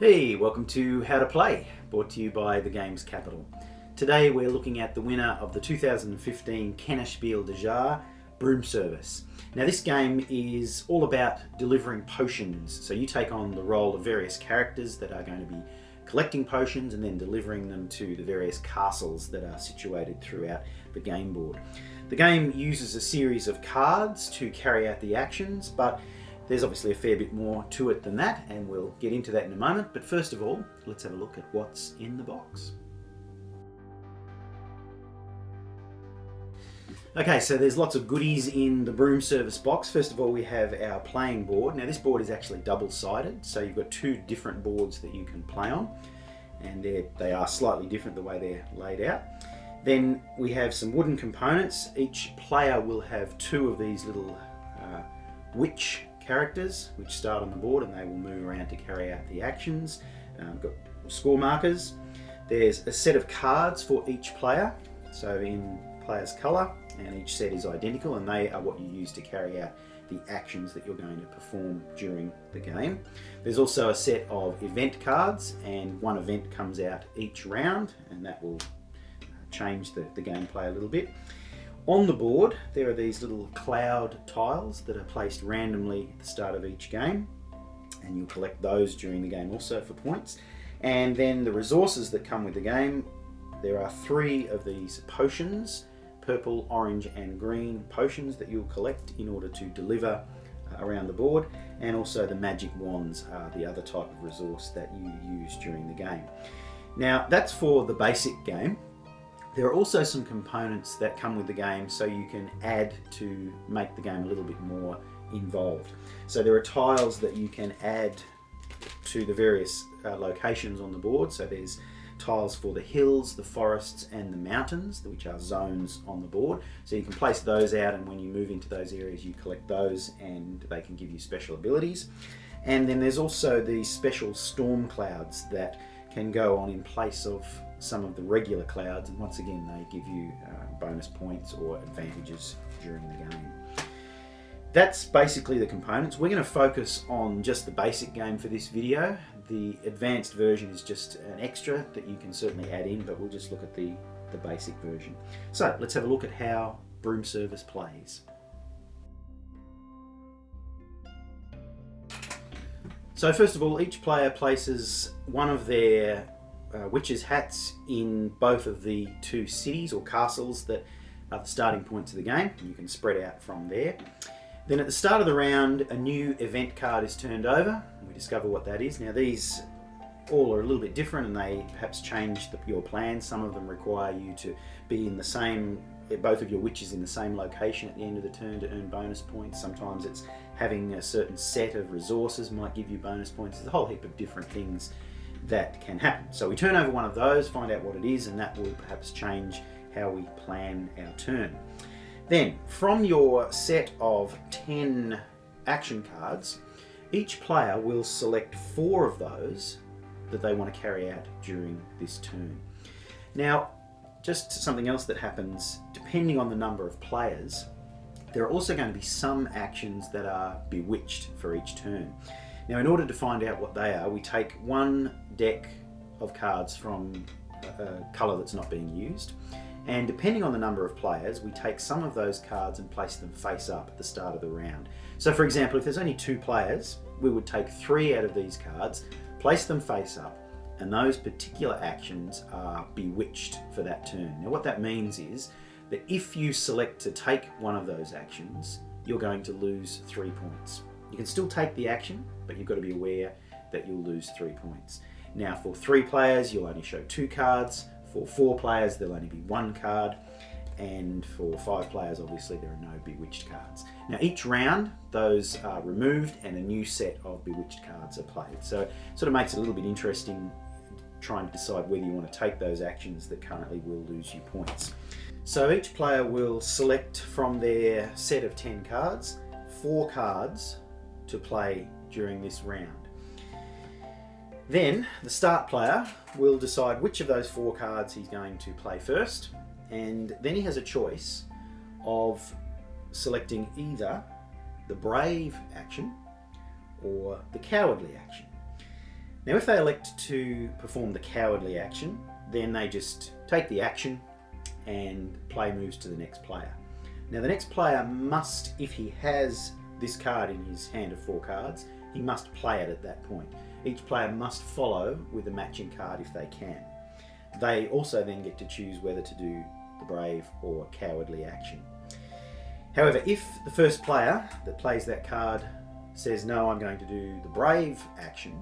Hey, welcome to How to Play, brought to you by the Games Capital. Today we're looking at the winner of the 2015 Kennerspiel des Jahres, Broom Service. Now this game is all about delivering potions, so you take on the role of various characters that are going to be collecting potions and then delivering them to the various castles that are situated throughout the game board. The game uses a series of cards to carry out the actions, but there's obviously a fair bit more to it than that, and we'll get into that in a moment. But first of all, let's have a look at what's in the box. Okay, so there's lots of goodies in the Broom Service box. First of all, we have our playing board. Now this board is actually double-sided, so you've got two different boards that you can play on, and they are slightly different the way they're laid out. Then we have some wooden components. Each player will have two of these little witch characters which start on the board, and they will move around to carry out the actions. We've got score markers. There's a set of cards for each player, so in player's colour, and each set is identical, and they are what you use to carry out the actions that you're going to perform during the game. There's also a set of event cards, and one event comes out each round, and that will change the gameplay a little bit. On the board, there are these little cloud tiles that are placed randomly at the start of each game, and you'll collect those during the game also for points. And then the resources that come with the game, there are 3 of these potions, purple, orange and green potions that you'll collect in order to deliver around the board, and also the magic wands are the other type of resource that you use during the game. Now that's for the basic game. There are also some components that come with the game, so you can add to make the game a little bit more involved. So there are tiles that you can add to the various locations on the board. So there's tiles for the hills, the forests and the mountains, which are zones on the board. So you can place those out, and when you move into those areas you collect those, and they can give you special abilities. And then there's also the special storm clouds that can go on in place of some of the regular clouds, and once again they give you bonus points or advantages during the game. That's basically the components. We're going to focus on just the basic game for this video. The advanced version is just an extra that you can certainly add in, but we'll just look at the basic version. So let's have a look at how Broom Service plays. So first of all, each player places one of their witches' hats in both of the 2 cities or castles that are the starting points of the game. You can spread out from there. Then at the start of the round, a new event card is turned over, and we discover what that is. Now these all are a little bit different, and they perhaps change your plan. Some of them require you to be in the same, both of your witches in the same location at the end of the turn to earn bonus points. Sometimes it's having a certain set of resources might give you bonus points. There's a whole heap of different things that can happen. So we turn over one of those, find out what it is, and that will perhaps change how we plan our turn. Then from your set of 10 action cards, each player will select 4 of those that they want to carry out during this turn. Now, just something else that happens, depending on the number of players, there are also going to be some actions that are bewitched for each turn. Now, in order to find out what they are, we take one deck of cards from a colour that's not being used, and depending on the number of players, we take some of those cards and place them face up at the start of the round. So for example, if there's only 2 players, we would take 3 out of these cards, place them face up, and those particular actions are bewitched for that turn. Now what that means is that if you select to take one of those actions, you're going to lose 3 points. You can still take the action, but you've got to be aware that you'll lose 3 points. Now for 3 players, you'll only show 2 cards. For 4 players, there'll only be 1 card. And for 5 players, obviously, there are no bewitched cards. Now each round, those are removed and a new set of bewitched cards are played. So it sort of makes it a little bit interesting trying to decide whether you want to take those actions that currently will lose you points. So each player will select from their set of 10 cards, 4 cards to play during this round. Then the start player will decide which of those 4 cards he's going to play first, and then he has a choice of selecting either the brave action or the cowardly action. Now if they elect to perform the cowardly action, then they just take the action and play moves to the next player. Now the next player must, if he has this card in his hand of 4 cards, he must play it at that point. Each player must follow with a matching card if they can. They also then get to choose whether to do the brave or cowardly action. However, if the first player that plays that card says, no, I'm going to do the brave action,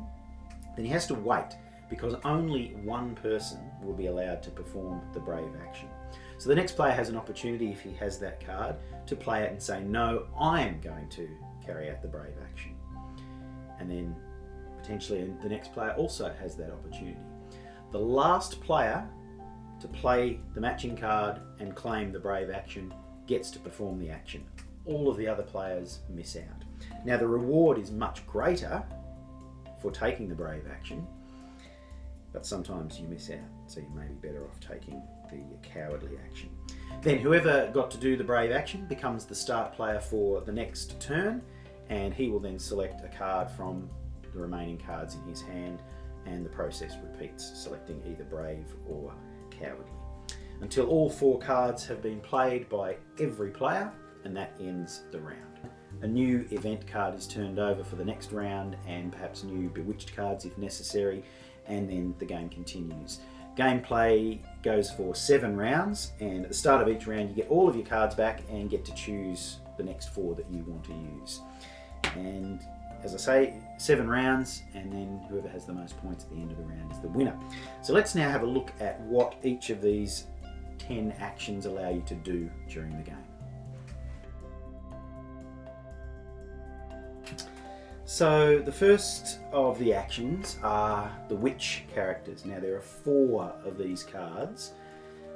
then he has to wait, because only one person will be allowed to perform the brave action. So the next player has an opportunity, if he has that card, to play it and say, no, I am going to carry out the brave action. And then potentially the next player also has that opportunity. The last player to play the matching card and claim the brave action gets to perform the action. All of the other players miss out. Now the reward is much greater for taking the brave action, but sometimes you miss out, so you may be better off taking the cowardly action. Then whoever got to do the brave action becomes the start player for the next turn, and he will then select a card from the remaining cards in his hand, and the process repeats, selecting either brave or cowardly, until all 4 cards have been played by every player, and that ends the round. A new event card is turned over for the next round, and perhaps new bewitched cards if necessary, and then the game continues. Gameplay goes for 7 rounds, and at the start of each round you get all of your cards back and get to choose the next 4 that you want to use. And as I say, 7 rounds, and then whoever has the most points at the end of the round is the winner. So let's now have a look at what each of these 10 actions allow you to do during the game. So the first of the actions are the witch characters. Now there are 4 of these cards: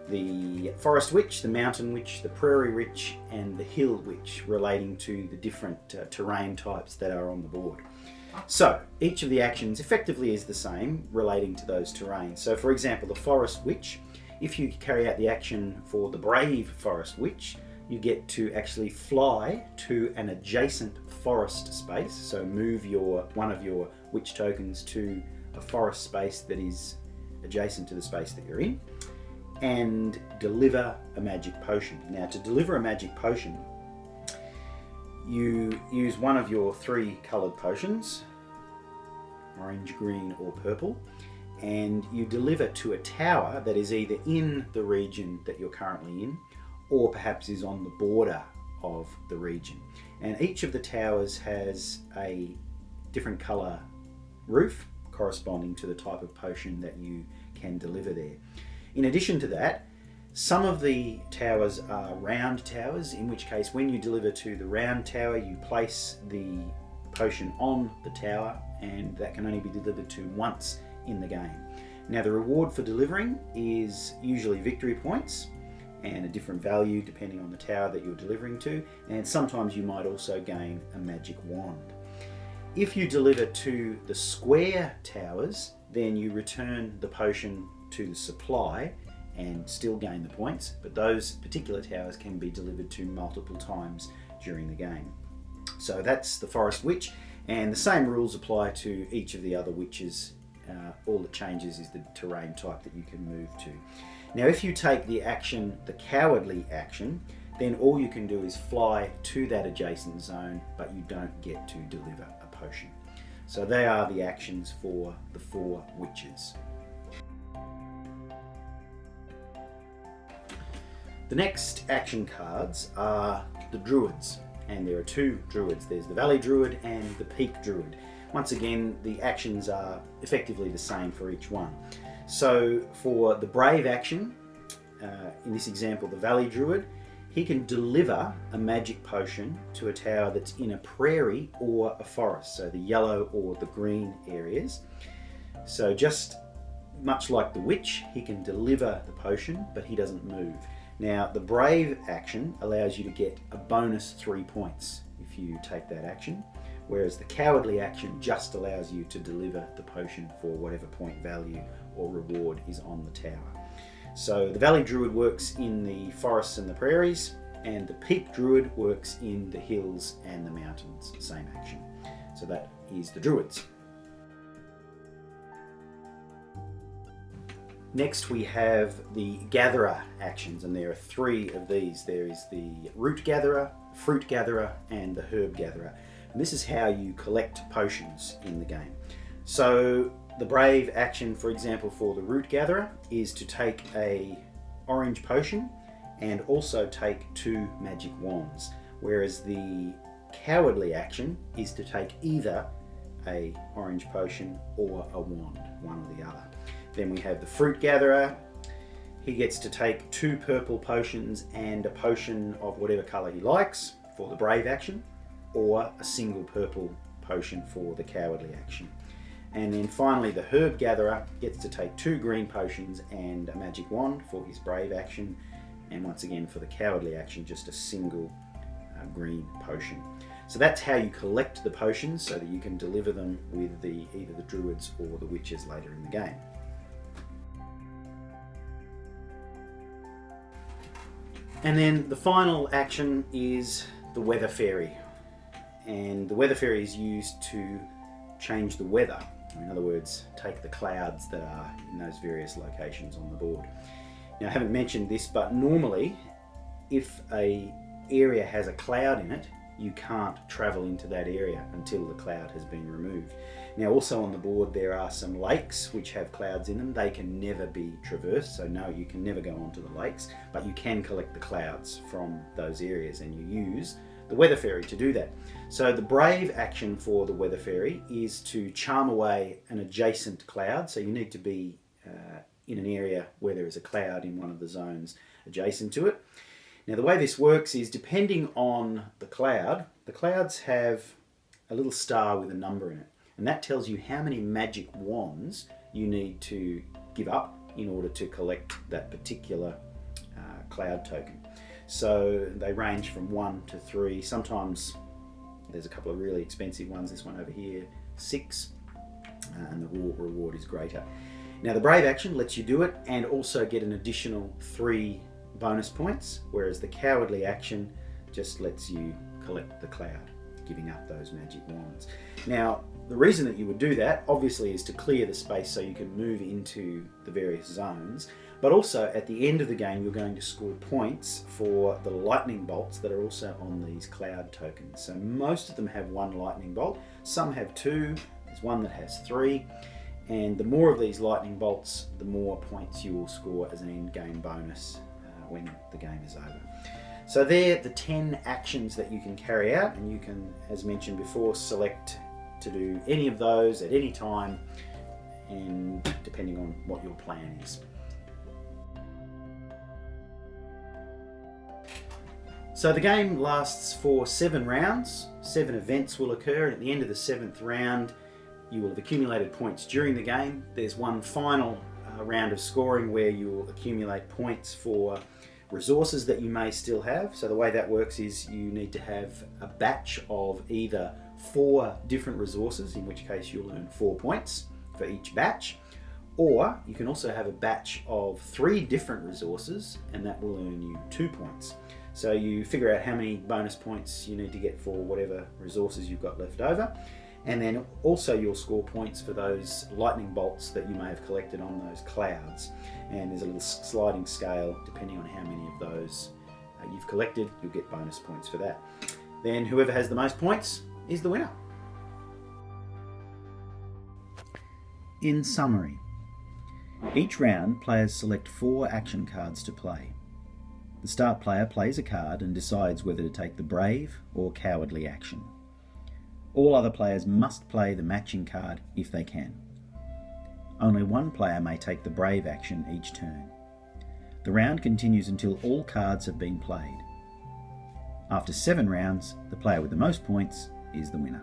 the forest witch, the mountain witch, the prairie witch, and the hill witch, relating to the different terrain types that are on the board. So each of the actions effectively is the same, relating to those terrains. So for example, the forest witch, if you carry out the action for the brave forest witch, you get to actually fly to an adjacent forest space. So move one of your witch tokens to a forest space that is adjacent to the space that you're in, and deliver a magic potion. Now to deliver a magic potion, you use one of your 3 coloured potions, orange, green or purple, and you deliver to a tower that is either in the region that you're currently in, or perhaps is on the border of the region. And each of the towers has a different colour roof corresponding to the type of potion that you can deliver there. In addition to that, some of the towers are round towers, in which case when you deliver to the round tower, you place the potion on the tower, and that can only be delivered to once in the game. Now the reward for delivering is usually victory points, and a different value depending on the tower that you're delivering to, and sometimes you might also gain a magic wand. If you deliver to the square towers, then you return the potion to the supply and still gain the points, but those particular towers can be delivered to multiple times during the game. So that's the forest witch, and the same rules apply to each of the other witches. All that changes is the terrain type that you can move to. Now if you take the action, the cowardly action, then all you can do is fly to that adjacent zone, but you don't get to deliver a potion. So they are the actions for the 4 witches. The next action cards are the druids, and there are 2 druids. There's the Valley Druid and the Peak Druid. Once again, the actions are effectively the same for each one. So for the brave action, in this example the Valley Druid, he can deliver a magic potion to a tower that's in a prairie or a forest, so the yellow or the green areas. So just much like the witch, he can deliver the potion, but he doesn't move. Now the brave action allows you to get a bonus 3 points if you take that action, whereas the cowardly action just allows you to deliver the potion for whatever point value or reward is on the tower. So the Valley Druid works in the forests and the prairies, and the Peak Druid works in the hills and the mountains, same action. So that is the druids. Next we have the gatherer actions, and there are 3 of these. There is the root gatherer, fruit gatherer, and the herb gatherer. And this is how you collect potions in the game. So the brave action, for example, for the root gatherer is to take a orange potion and also take 2 magic wands, whereas the cowardly action is to take either a orange potion or a wand, one or the other. Then we have the fruit gatherer. He gets to take 2 purple potions and a potion of whatever colour he likes for the brave action, or a single purple potion for the cowardly action. And then finally the herb gatherer gets to take 2 green potions and a magic wand for his brave action, and once again for the cowardly action just a single green potion. So that's how you collect the potions so that you can deliver them with either the druids or the witches later in the game. And then the final action is the weather fairy. And the weather fairy is used to change the weather. In other words, take the clouds that are in those various locations on the board. Now, I haven't mentioned this, but normally if an area has a cloud in it, you can't travel into that area until the cloud has been removed. Now, also on the board there are some lakes which have clouds in them. They can never be traversed, so no, you can never go onto the lakes, but you can collect the clouds from those areas, and you use the weather fairy to do that. So the brave action for the weather fairy is to charm away an adjacent cloud. So you need to be in an area where there is a cloud in one of the zones adjacent to it. Now the way this works is, depending on the clouds have a little star with a number in it, and that tells you how many magic wands you need to give up in order to collect that particular cloud token. So they range from 1 to 3. Sometimes there's a couple of really expensive ones. This one over here, 6, and the reward is greater. Now the brave action lets you do it and also get an additional 3 bonus points, whereas the cowardly action just lets you collect the cloud, giving up those magic wands. Now the reason that you would do that obviously is to clear the space so you can move into the various zones, but also at the end of the game you're going to score points for the lightning bolts that are also on these cloud tokens. So most of them have 1 lightning bolt, some have 2, there's one that has 3, and the more of these lightning bolts, the more points you will score as an end game bonus when the game is over. So they're the 10 actions that you can carry out, and you can, as mentioned before, select to do any of those at any time, and depending on what your plan is. So the game lasts for 7 rounds. 7 events will occur, and at the end of the 7th round you will have accumulated points during the game. There's one final round of scoring where you will accumulate points for resources that you may still have. So the way that works is you need to have a batch of either 4 different resources, in which case you'll earn 4 points for each batch, or you can also have a batch of 3 different resources, and that will earn you 2 points. So you figure out how many bonus points you need to get for whatever resources you've got left over, and then also you'll score points for those lightning bolts that you may have collected on those clouds. And there's a little sliding scale. Depending on how many of those you've collected, you'll get bonus points for that. Then whoever has the most points is the winner. In summary, each round players select 4 action cards to play. The start player plays a card and decides whether to take the brave or cowardly action. All other players must play the matching card if they can. Only one player may take the brave action each turn. The round continues until all cards have been played. After 7 rounds, the player with the most points is the winner.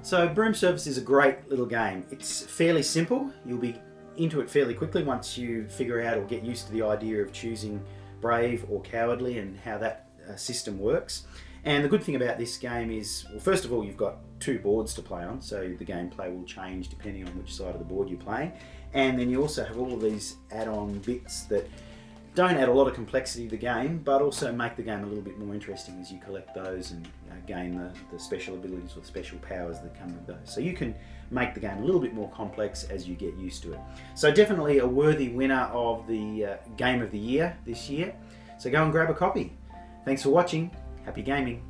So Broom Service is a great little game. It's fairly simple. You'll be into it fairly quickly once you figure out or get used to the idea of choosing brave or cowardly and how that system works. And the good thing about this game is, well, first of all, you've got 2 boards to play on, so the gameplay will change depending on which side of the board you're playing. And then you also have all of these add-on bits that don't add a lot of complexity to the game, but also make the game a little bit more interesting as you collect those and gain the special abilities or the special powers that come with those. So you can make the game a little bit more complex as you get used to it. So definitely a worthy winner of the Game of the Year this year. So go and grab a copy. Thanks for watching. Happy gaming.